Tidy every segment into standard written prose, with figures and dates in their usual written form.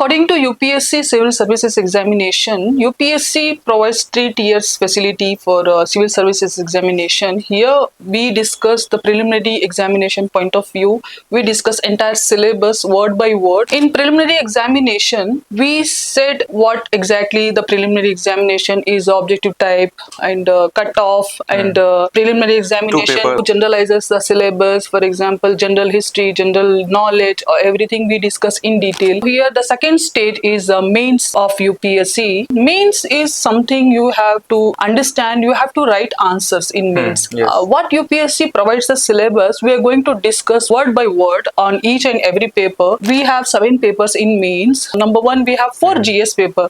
According to UPSC Civil Services Examination, UPSC provides 3 tiers facility for civil services examination. Here we discuss the preliminary examination point of view. We discuss entire syllabus word by word. In preliminary examination, we said what exactly the preliminary examination is, objective type and cutoff and preliminary examination generalizes the syllabus. For example, general history, general knowledge, or everything we discuss in detail. Here the second stage is mains of UPSC. Mains is something you have to understand, you have to write answers in mains. What UPSC provides the syllabus, we are going to discuss word by word on each and every paper. We have 7 papers in mains. Number 1, we have 4 GS paper.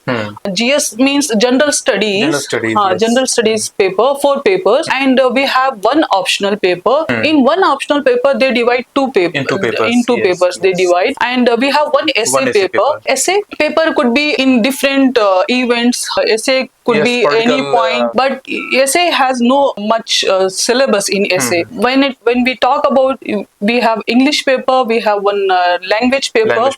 GS means general studies. General studies paper, 4 papers, and we have 1 optional paper. In 1 optional paper, they divide 2 papers. In two papers they divide, and we have 1 essay paper. Essay paper could be in different events. Essay could be any point, but essay has no much syllabus in essay. When we talk about, we have English paper, we have 1 language paper.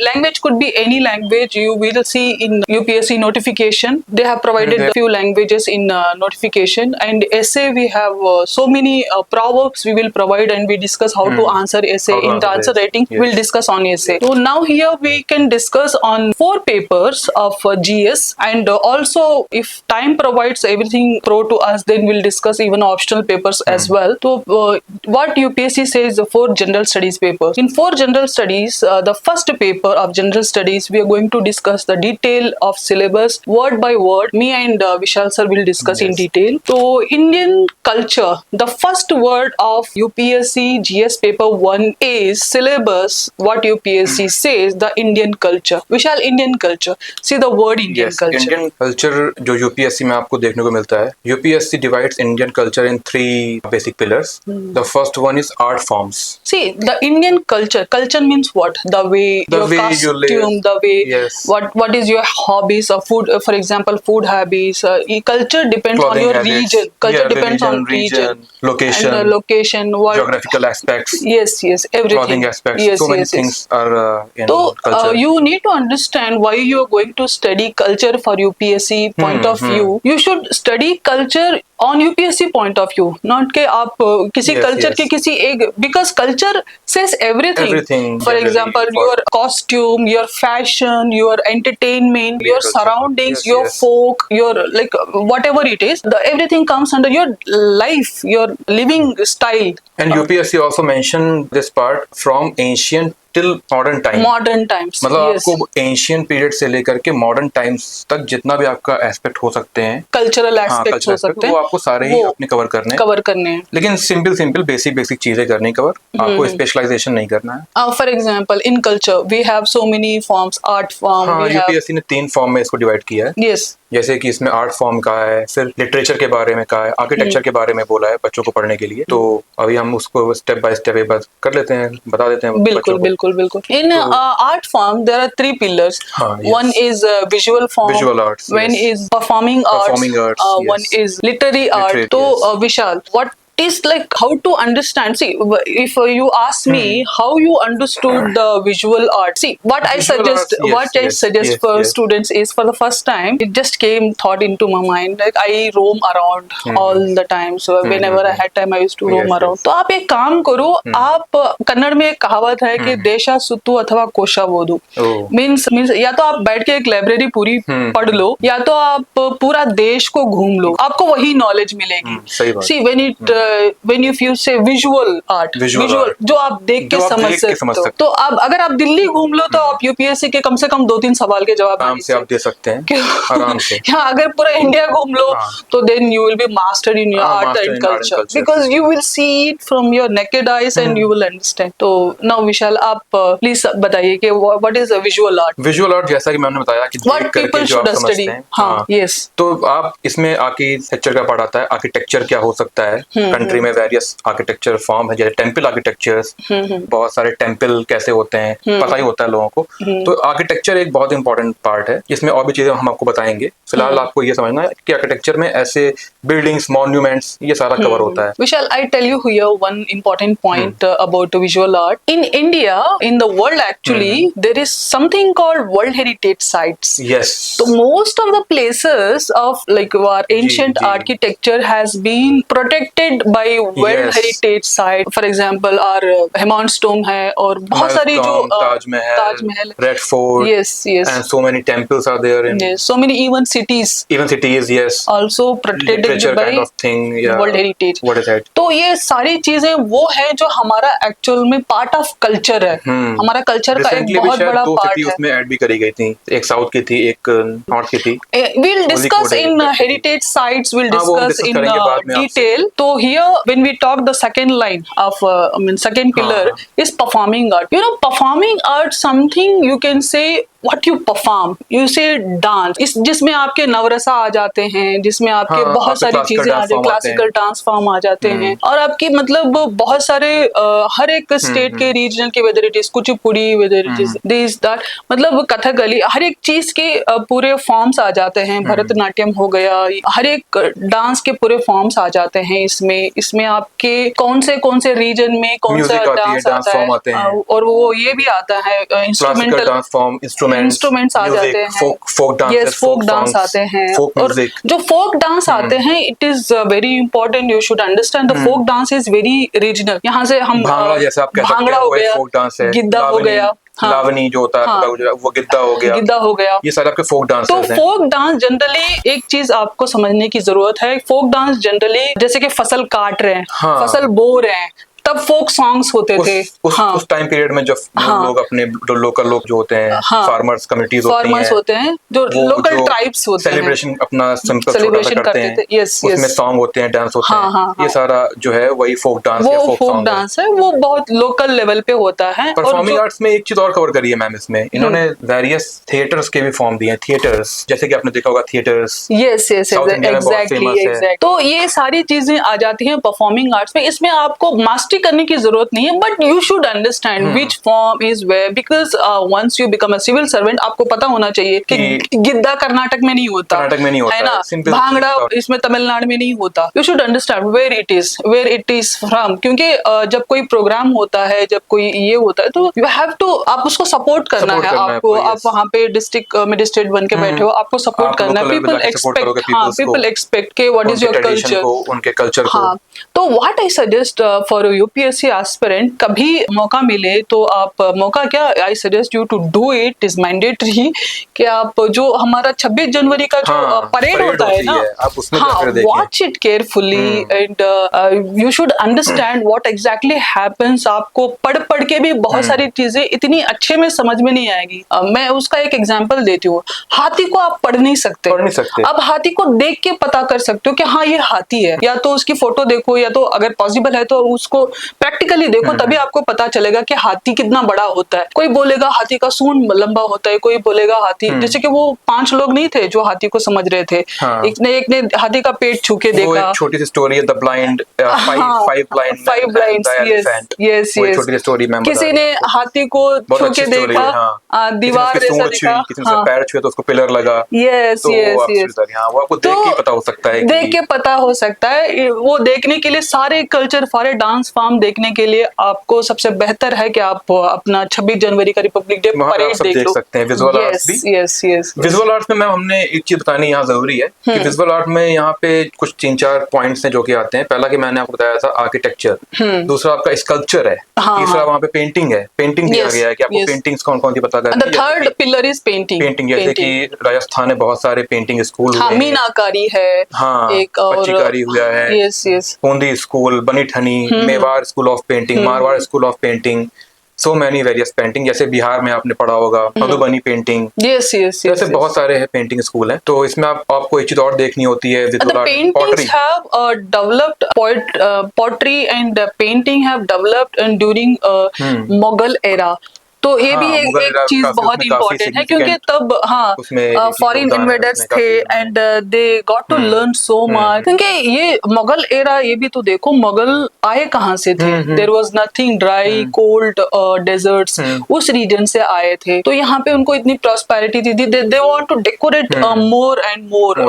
Language could be any language. You will see in UPSC notification they have provided a few languages in notification. And essay, we have so many proverbs we will provide, and we discuss how to answer essay. In the answer writing, we'll discuss on essay. So now here we can discuss on 4 papers of GS, and also if time provides everything pro to us, then we'll discuss even optional papers as well. So what UPSC says, the 4 general studies papers. In 4 general studies, the first paper of general studies, we are going to discuss the detail of syllabus word by word. Me and Vishal sir will discuss in detail. So Indian culture, the first word of UPSC GS paper 1 is syllabus. What UPSC says, the Indian culture. Vishal, Indian culture. See the word Indian culture. Indian culture जो UPSC में आपको देखने को मिलता है, UPSC divides Indian culture in 3 basic pillars. The first one is art forms. See, the Indian culture. Culture means what? The way your costume, the way what is your hobbies or food. For example, food habits. Culture depends on your region. Culture depends on region, location, and location, what geographical aspects. Yes, everything. Clothing aspects. So many things are in culture. You need to understand why you are going to study culture for UPSC point of view. You should study culture on UPSC point of view, not के आप किसी culture के किसी एक, because culture says everything. For example, your costume, your fashion, your entertainment, your surroundings, your folk, your like whatever it is, everything comes under your life, your living style. And UPSC also mentioned this part from ancient till modern times. मतलब आपको ancient period से लेकर के modern times तक जितना भी आपका aspect हो सकते हैं, कल्चरल एस्पेक्ट हो सकते हैं, वो आपको सारे ही अपने कवर करने हैं। लेकिन सिंपल बेसिक चीजें करनी कवर, आपको स्पेशलाइजेशन नहीं करना है। For example in culture we have so many forms, art form. UPSC ने 3 फॉर्म में इसको डिवाइड किया है। जैसे कि इसमें आर्ट फॉर्म का है, फिर लिटरेचर के बारे में का है, आर्किटेक्चर के बारे में बोला है बच्चों को पढ़ने के लिए। तो अभी हम उसको स्टेप बाय स्टेप कर लेते हैं, बता देते हैं। बिल्कुल। In art form, there are 3 pillars. One is visual form, visual arts, one is performing arts, one is literary art. So Vishal, what is like how to understand? See, if you ask me how you understood the visual art, see what I suggest for students is, for the first time it just came thought into my mind, like I roam around all the time. So whenever I had time I used to roam around. तो आप एक काम करो, आप कन्नड़ में एक कहावत है कि देशा सुत्तु अथवा कोशा बोधु, मीन्स या तो आप बैठ के एक लाइब्रेरी पूरी पढ़ लो, या तो आप पूरा देश को घूम लो, आपको वही नॉलेज मिलेगी। See when you say visual art, जो आप देख के समझ सकते हो, तो अब अगर आप दिल्ली घूम लो तो आप यूपीएससी के कम से कम 2-3 सवाल के जवाब आराम से आप दे सकते हैं, आराम से। हाँ, अगर पूरा इंडिया घूम लो तो then you will be mastered in your art and culture, because you will see it from your naked eyes and you will understand. तो now विशाल, आप प्लीज बताइए कि what is a visual art? Visual art जैसा कि मैंने बताया कि what people should study. हाँ, yes. तो आप इसमें आर्किटेक्चर का पार्ट आता है, आर्किटेक्चर क्या हो सकता है, कंट्री में वेरियस आर्किटेक्चर फॉर्म है, जैसे टेम्पल आर्किटेक्चर्स, बहुत सारे टेम्पल कैसे होते हैं पता ही होता है लोगों को। तो आर्किटेक्चर एक बहुत इंपॉर्टेंट पार्ट है, इसमें और भी चीजें हम आपको बताएंगे। फिलहाल आपको ये समझना है कि आर्किटेक्चर में ऐसे बिल्डिंग्स, मॉन्यूमेंट्स, ये सारा कवर होता है। Vishal, I tell you here one important point about visual art. In India, in the world actually, there is something called World Heritage Sites. Yes. So most of the places of like our ancient architecture has been protected by World Heritage Site. For example, our Hammond's Tomb है और बहुत सारी जो Taj Mahal, red fort, yes, and so many temples are there in so many even cities, yes, also protected by kind of thing, World Heritage. What is that? तो ये सारी चीजें वो है जो हमारा एक्चुअल में पार्ट ऑफ कल्चर है, हमारा कल्चर का एक बहुत बड़ा पार्ट है। उसमें ऐड भी करी गई थी, एक साउथ की थी, एक नॉर्थ की थी। We'll discuss in heritage sites, we'll discuss in detail. तो here when we talk the second line of second pillar is performing art. You know, performing art something you can say what you perform, you say dance, इस जिसमें आपके नवरसा आ जाते हैं, जिसमें आपके बहुत सारी चीजें आ जाती हैं, क्लासिकल डांस फॉर्म आ जाते हैं, और आपकी मतलब बहुत सारे हर एक स्टेट के रीजनल के, whether it is Kuchipudi, whether it is this that, मतलब कथकली, हर एक चीज के पूरे फॉर्म्स आ जाते हैं। भरतनाट्यम हो गया, हर एक डांस के पूरे फॉर्म्स आ जाते हैं इसमें आपके कौन से रीजन में कौन सा डांस आता है, और वो ये भी आता है इंस्ट्रूमेंटल डांस फॉर्म, इंस्ट्रूमेंट्स आ जाते हैं, फोक डांस आते हैं, और जो फोक डांस आते हैं it is very important, you should understand the folk dance is very regional. यहाँ से हम भांगड़ा हो गया, गिद्दा हो गया, लावनी जो होता है वो गिद्दा हो गया, ये सारे आपके फोक डांस हैं। तो फोक डांस जनरली एक चीज आपको समझने की जरूरत है, फोक डांस जनरली जैसे कि फसल काट रहे हैं, फसल बो रहे हैं, तब फोक सॉन्ग्स होते थे उस टाइम पीरियड में, जो लोग अपने लोकल लोग जो होते हैं, फार्मर्स कम्युनिटीज होते हैं, जो लोकल ट्राइब्स होते हैं, सेलिब्रेशन अपना सिंपल सेलिब्रेशन करते हैं, उसमें सॉन्ग होते हैं, डांस होते हैं, ये सारा जो है वही फोक डांस है। वो फोक डांस है, वो बहुत लोकल लेवल पे होता है। परफॉर्मिंग आर्ट्स में एक चीज और कवर करी है मैम, इसमें इन्होंने वेरियस थिएटर्स के भी फॉर्म दिए हैं, थिएटर्स जैसे कि आपने देखा होगा थिएटर्स, यस एग्जैक्टली। तो ये सारी चीजें आ जाती हैं परफॉर्मिंग आर्ट्स में। इसमें आपको मास्टर करने की जरूरत नहीं है, but you should understand which form is where, because once you become a civil servant आपको पता होना चाहिए कि गिद्दा कर्नाटक में नहीं होता, है ना, भांगड़ा इसमें तमिलनाडु में नहीं होता। You should understand where it is from, क्योंकि जब कोई प्रोग्राम होता है, जब कोई ये होता है, तो यू हैव टू, आप उसको सपोर्ट करना है आपको। आप वहाँ पे डिस्ट्रिक्ट मजिस्ट्रेट बन के बैठे हो, आपको सपोर्ट करना है। पीपल एक्सपेक्ट के व्हाट इज योर कल्चर, उनके कल्चर को। तो what I suggest for UPSC aspirant, कभी मौका मिले तो आप मौका क्या, I suggest you to do it, is mandatory, कि आप जो हमारा 26 जनवरी का जो परेड होता है ना, watch it carefully and you should understand what exactly happens. आपको पढ़ के भी बहुत सारी चीजें इतनी अच्छे में समझ में नहीं आएगी। मैं उसका एक एग्जांपल देती हूँ। हाथी को आप पढ़ नहीं सकते, आप हाथी को देख के पता कर सकते हो कि हाँ ये हाथी है, या तो उसकी फोटो देखो, या तो अगर पॉसिबल है तो उसको प्रैक्टिकली देखो, तभी आपको पता चलेगा कि हाथी कितना बड़ा होता है। कोई बोलेगा हाथी का सूंड लंबा होता है, कोई बोलेगा हाथी, जैसे कि वो 5 लोग नहीं थे जो हाथी को समझ रहे थे, एक ने हाथी का पेट छू के देखा। छोटी सी स्टोरी है, the blind, five blind, yes छोटी सी स्टोरी। किसी ने हाथी को छू के देखा, दीवार जैसा दिखा, किसी ने पैर छुए तो उसको पिलर लगा। यस वो आपको देख के पता हो सकता है, देख के पता हो सकता है। वो देखने के लिए सारे कल्चर, सारे डांस फॉर्म देखने के लिए आपको सबसे बेहतर है कि आप अपना 26 जनवरी का रिपब्लिक डे परेड देख सकते हैं। विजुअल आर्ट्स भी, यस विजुअल आर्ट्स में मैम हमने एक चीज बतानी यहाँ जरूरी है कि विजुअल आर्ट में यहाँ पे कुछ 3-4 पॉइंट्स हैं जो कि आते हैं। पहला कि मैंने आपको बताया था आर्किटेक्चर, दूसरा आपका स्कल्पचर है, तीसरा वहाँ पे पेंटिंग है। पेंटिंग दिया गया है कि आपको पेंटिंग्स कौन कौन सी पता करनी है। थर्ड पिलर इज पेंटिंग, जैसे कि राजस्थान में बहुत सारे पेंटिंग स्कूल, मीनाकारी है, एक पच्चीकारी हुआ है, Bundi school, Banithani, Mewar school of painting, Marwar school of painting, so many various painting. जैसे बिहार में आपने पढ़ा होगा मधुबनी पेंटिंग, ऐसे बहुत सारे हैं पेंटिंग स्कूल हैं। तो इसमें आपको एक चीज और देखनी होती है, paintings have developed pottery and painting have developed during Mughal era. तो ये भी हाँ, एक मुगल एक era चीज काफी बहुत उसमें काफी इम्पोर्टेंट है, क्योंकि significant तब हाँ उसमें फॉरेन योगदान है इन्वेडर्स उसमें थे काफी। And they got to learn so much. क्योंकि ये मुगल एरा, ये भी तो देखो मुगल आए कहाँ से थे, there was nothing, dry cold deserts, उस रीजन से आए थे। तो यहाँ पे उनको इतनी प्रॉस्पेरिटी थी, they want to decorate more and more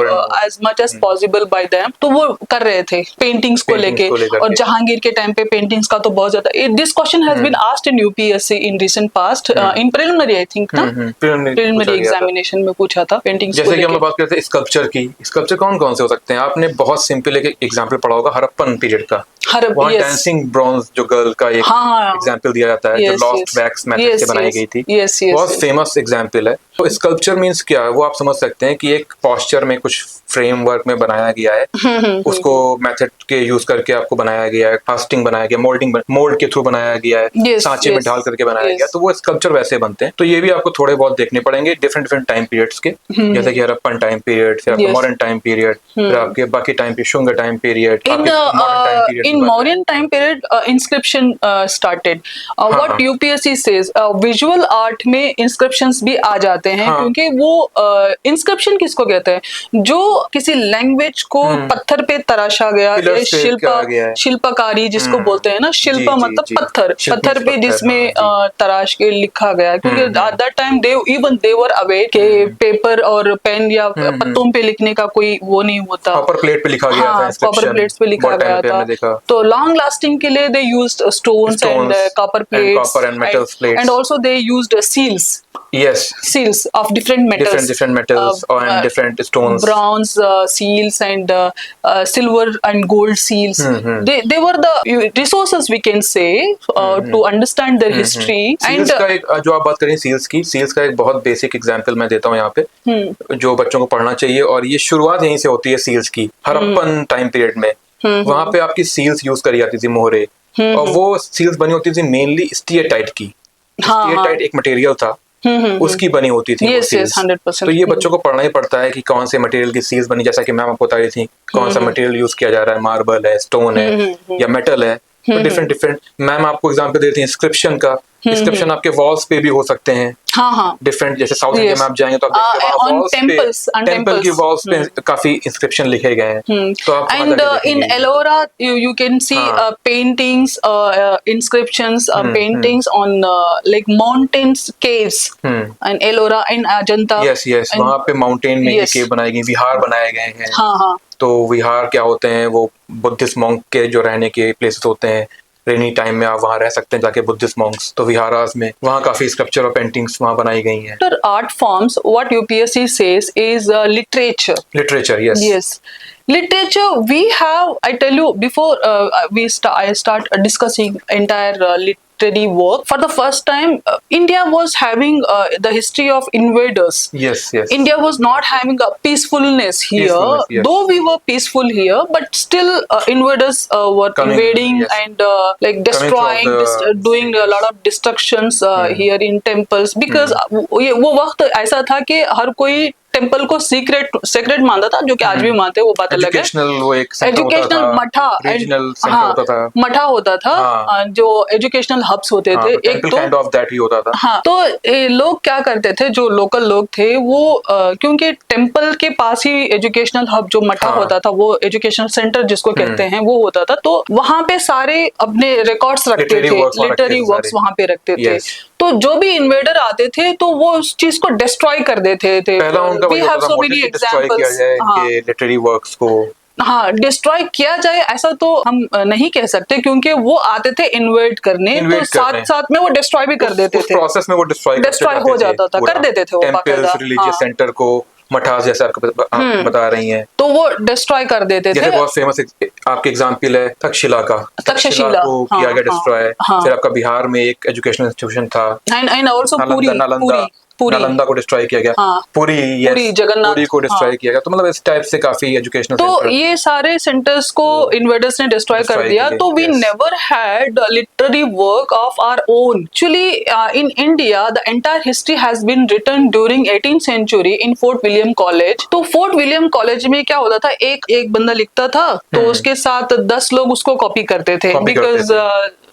as much as possible by them. तो वो कर रहे थे पेंटिंग्स को लेके, लेकर और के। जहांगीर के टाइम पे पेंटिंग्स का तो बहुत ज्यादा, this question has been asked in UPSC in recent past, in preliminary I think ना, प्रिलिमिनरी एग्जामिनेशन में पूछा था पेंटिंग्स को जैसे कि हम लेके। लोग बात करते हैं स्कल्पचर की, स्कल्पचर कौन कौन से हो सकते हैं? आपने बहुत सिंपल एक एग्जांपल पढ़ा होगा हड़प्पन पीरियड का, वहाँ yes. डांसिंग ब्रॉन्ज जो गर्ल का एक हाँ, एग्जांपल दिया जाता है, जो yes, lost yes. Wax method Yes, से बनाई yes. गई थी, Yes, yes, बहुत yes. फेमस एग्जांपल है। तो स्कल्पचर मीन्स क्या है, वो आप समझ सकते हैं कि एक पोस्चर में कुछ फ्रेमवर्क में बनाया गया है, उसको मेथड के यूज करके आपको बनाया गया है, कास्टिंग बनाया गया, मोल्ड के थ्रू बनाया गया है, Yes, सांचे में yes, ढाल करके बनाया yes. गया, तो वो स्कल्पचर वैसे बनते हैं। तो ये भी आपको थोड़े बहुत देखने पड़ेंगे डिफरेंट डिफरेंट टाइम पीरियड्स के, जैसे कि हड़प्पन टाइम पीरियड, फिर आपका Yes. मॉडर्न टाइम पीरियड, फिर आपके बाकी time period, Shunga time period, In Mauryan time period, inscription started. What हाँ। UPSC says, visual art में inscriptions भी आ जाते हैं, हाँ। क्योंकि वो inscription किसको कहते हैं, जो किसी लैंग्वेज को पत्थर पे तराशा गया, या Pillars पे करा गया है। शिल्पकारी जिसको बोलते हैं ना, शिल्पा जी, मतलब जी। पत्थर, शिल्पी पत्थर पे पत्थर, जिसमें हाँ, तराश के लिखा गया, क्योंकि at that time they were aware के पेपर और पेन या पत्तों पे लिखने का कोई वो नहीं होता, कॉपर प्लेट पे लिखा गया था हाँ, कॉपर इंस्क्रिप्शन, प्लेट्स पे लिखा बहुत टाइम गया पे था। हमने देखा। तो लॉन्ग लास्टिंग के लिए they used stones and copper plates, copper and metals plates. And also they used Yes, seals of different metals, different metals and different stones. bronze seals and silver and gold seals. They were the resources, we can say, to understand their history. Seals And का एक जो आप बात करें seals की, seals का एक बहुत बेसिक एग्जांपल मैं देता हूँ यहाँ पे, जो बच्चों को पढ़ना चाहिए, और ये शुरुआत यहीं से होती है सील्स की, हड़प्पन टाइम पीरियड में। वहाँ पे आपकी सील्स यूज करी जाती थी, मोहरे, और वो सील्स बनी होती थी मेनली स्टीएटाइट की। स्टीएटाइट एक मटेरियल था, उसकी बनी होती थी वो सील्स। 100%। तो ये बच्चों को पढ़ना ही पड़ता है कि कौन से मटेरियल की सील्स बनी, जैसा कि मैम आपको बता रही थी कौन सा मटेरियल यूज किया जा रहा है, मार्बल है, स्टोन है या मेटल है, तो डिफरेंट डिफरेंट। मैम आपको एग्जांपल देती है इंस्क्रिप्शन का, इंस्क्रिप्शन आपके वॉल्स पे भी हो सकते हैं, हाँ, डिफरेंट, जैसे साउथ इंडिया में आप जाएंगे तो आप देखेंगे वहाँ on walls पे, temples, on टेम्पल की temples. वॉल्स पे काफी इंस्क्रिप्शन लिखे गए हैं, तो आप वहाँ And जाके in देखेंगे। Ellora, you can see हाँ। paintings, inscriptions, paintings on like mountains, caves, and Ellora and Ajanta. Yes yes, and- वहाँ पे माउंटेन में Yes. केव बनाए गए, विहार बनाए गए हैं। हाँ, तो विहार क्या होते हैं, वो बुद्धिस्ट मॉन्क के जो रहने के प्लेसेस होते हैं, रेनी टाइम में आप वहाँ रह सकते हैं जाके, बुद्धिस्ट मॉन्क्स। तो विहारास में वहाँ काफी स्कल्पचर और पेंटिंग्स वहाँ बनाई गई हैं। after art forms, what UPSC says is literature. Literature, yes Yes. Literature, we have, I tell you, before I start discussing entire literary work, for the first time, India was having the history of invaders. Yes yes, India was not having a peacefulness here, Peacefulness, yes. though we were peaceful here, but still invaders were Coming, invading yes. and like destroying, from the doing a lot of destructions here in temples, because वो वक्त ऐसा था कि हर कोई temple को secret मानता था, जो कि आज भी मानते हैं, वो बात अलग है। एजुकेशनल, वो एक सेंटर होता एजुकेशनल था, मठा, रीजनल सेंटर होता था, मठा होता था, हाँ। जो एजुकेशनल हब्स होते थे, एक टेंपल तो काइंड ऑफ दैट ही होता था। हाँ, तो लोग क्या करते थे, जो लोकल लोग थे वो क्योंकि टेम्पल के पास ही एजुकेशनल हब जो मठा होता था, वो एजुकेशनल सेंटर जिसको कहते हैं, वो होता था, तो वहां पे सारे अपने रिकॉर्ड्स रखते थे, लिटरेरी वर्क्स वहां पे रखते थे। तो जो भी इन्वेडर आते थे तो वो उस चीज को डिस्ट्रॉय कर देते थे। पहला उनका We have so many examples. हाँ, लिटरेरी वर्क्स को हाँ, डिस्ट्रॉय किया जाए ऐसा तो हम नहीं कह सकते, क्योंकि वो आते थे इन्वेड करने, तो साथ साथ में वो डिस्ट्रॉय भी कर देते थे, प्रोसेस में वो डिस्ट्रॉय हो जाता था, कर देते थे वो टेंपल्स, रिलीजियस सेंटर को, मठास, जैसे आप बता रही हैं, तो वो डिस्ट्रॉय कर देते थे। जैसे बहुत फेमस आपके एग्जांपल है तक्षशिला का, तक्षशिला को किया गया डिस्ट्रॉय। फिर आपका बिहार में एक एजुकेशनल इंस्टीट्यूशन था, एंड आल्सो नालंदा को डिस्ट्रॉय किया गया, पुरी जगन्नाथ, पुरी को डिस्ट्रॉय किया गया। तो मतलब इस टाइप से काफी एजुकेशनल तो ये सारे सेंटर्स को इन्वेडर्स ने डिस्ट्रॉय कर दिया। तो we never had literary work of our own. Actually in India the entire history has been written during 18th century in fort William college. तो फोर्ट विलियम कॉलेज में क्या होता था, एक बंदा लिखता था तो उसके साथ 10 लोग उसको कॉपी करते थे, because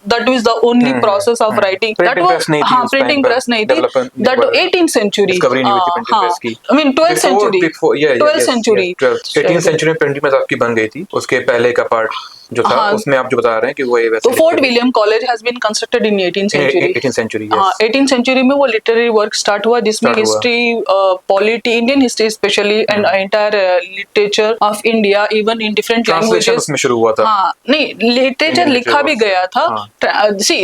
that was the only process of writing. Printing press नहीं थी हाँ, उस time printing पर, press नहीं थी. development That 18th century. discovery नहीं हुई थी printing हाँ, press की. I mean 12th century. Yeah, 12th century. 18th century में printing press आपकी बन गई थी. उसके पहले का part जो था उसमें आप जो बता रहे हैं कि वो ये वैसे. तो fort William college has been constructed in 18th century. 18th century. हाँ, 18th century में वो लिटरेरी वर्क स्टार्ट हुआ जिसमें history, polity, Indian history specially and entire literature of India even in different languages उसमें शुरू हुआ था. हाँ, नहीं लिटरेचर लिखा भी गया था. See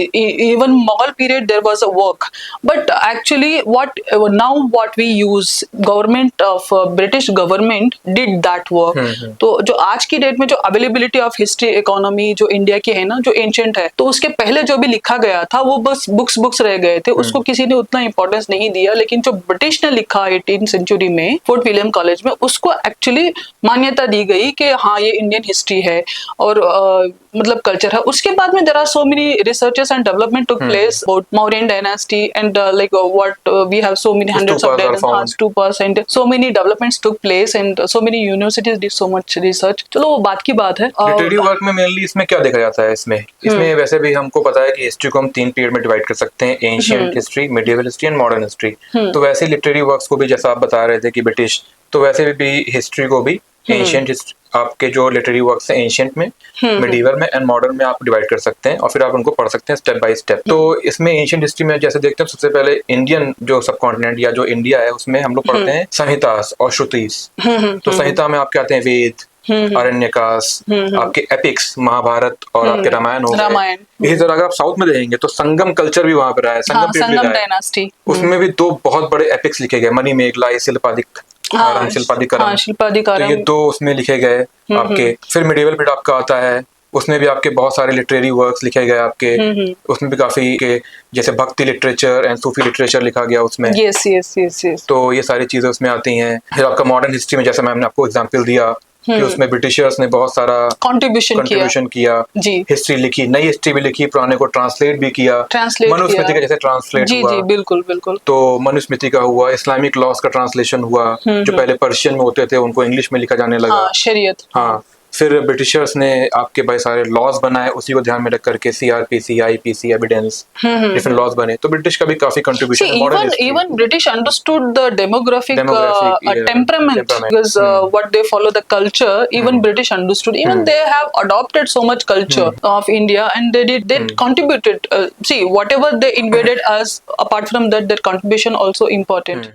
even Mughal period there was a work but actually what we use government of British government did that work. तो जो आज की डेट में जो अवेलेबिलिटी ऑफ हिस्ट्री इकोनॉमी जो इंडिया की है ना, जो एंशिएंट है, तो उसके पहले जो भी लिखा गया था वो बस बुक्स रह गए थे. उसको किसी ने उतना इंपॉर्टेंस नहीं दिया. लेकिन जो ब्रिटिश ने लिखा 18th सेंचुरी में फोर्ट विलियम कॉलेज में, उसको एक्चुअली मान्यता दी गई कि हाँ ये इंडियन हिस्ट्री है और मतलब कल्चर है. उसके बाद में there are so many researches and development took place about Mauryan dynasty and like what we have so many hundreds of stupas and so many developments took place and so many universities did so much research. चलो वो बात की बात है. Literary work में mainly इसमें क्या देखा जाता है? इसमें वैसे भी हमको पता है कि हिस्ट्री को हम 3 पीरियड में डिवाइड कर सकते हैं, ancient history, medieval history and modern history. तो वैसे लिटरेरी वर्क्स को भी जैसा आप बता रहे थे कि ब्रिटिश, तो वैसे भी हिस्ट्री को भी एंशिएंट आपके जो लिटरेरी वर्क्स हैं एंशिएंट में, मिडिवल में एंड मॉडर्न में आप डिवाइड कर सकते हैं और फिर आप उनको पढ़ सकते हैं स्टेप बाय स्टेप. तो इसमें एंशिएंट हिस्ट्री में जैसे देखते हैं, सबसे पहले इंडियन जो सब कॉन्टिनेंट या जो इंडिया है उसमें हम लोग पढ़ते हैं संहितास और श्रुतिस. तो संहिता में आपके आते हैं वेद, अरण्यकास, आपके एपिक्स, महाभारत और आपके रामायण हो गए. इसी तरह अगर आप साउथ में देखेंगे तो संगम कल्चर भी वहां पर रहा है, संगम डायनास्टी. उसमें भी 2 बहुत बड़े एपिक्स लिखे गए, मणिमेगला, शिल्पादिकारम. तो ये 2 उसमें लिखे गए आपके. फिर मिडिवल पीरियड आपका आता है, उसमें भी आपके बहुत सारे लिटरेरी वर्क्स लिखे गए आपके. उसमें भी काफी के जैसे भक्ति लिटरेचर एंड सूफी लिटरेचर लिखा गया उसमें. यस. तो ये सारी चीजें उसमें आती हैं. फिर आपका मॉडर्न हिस्ट्री में जैसे मैंने आपको एग्जांपल दिया कि उसमें ब्रिटिशर्स ने बहुत सारा कंट्रीब्यूशन किया. हिस्ट्री लिखी, नई हिस्ट्री भी लिखी, पुराने को ट्रांसलेट भी किया. मनुस्मृति का जैसे ट्रांसलेट हुआ. जी, बिल्कुल. तो मनुस्मृति का हुआ, इस्लामिक लॉस का ट्रांसलेशन हुआ, जो पहले पर्शियन में होते थे उनको इंग्लिश में लिखा जाने लगा. शरीयत. हाँ. फिर ब्रिटिशर्स ने आपके भाई सारे लॉज बनाए, उसी को ध्यान में रख करके CRPC, IPC, evidence, different laws बने. तो ब्रिटिश का भी काफी कंट्रीब्यूशन है. Even British understood the demographic temperament because what they follow the culture. Even British understood. Even they have adopted so much culture of India and they contributed. See, whatever they invaded us, apart from that, their contribution also important.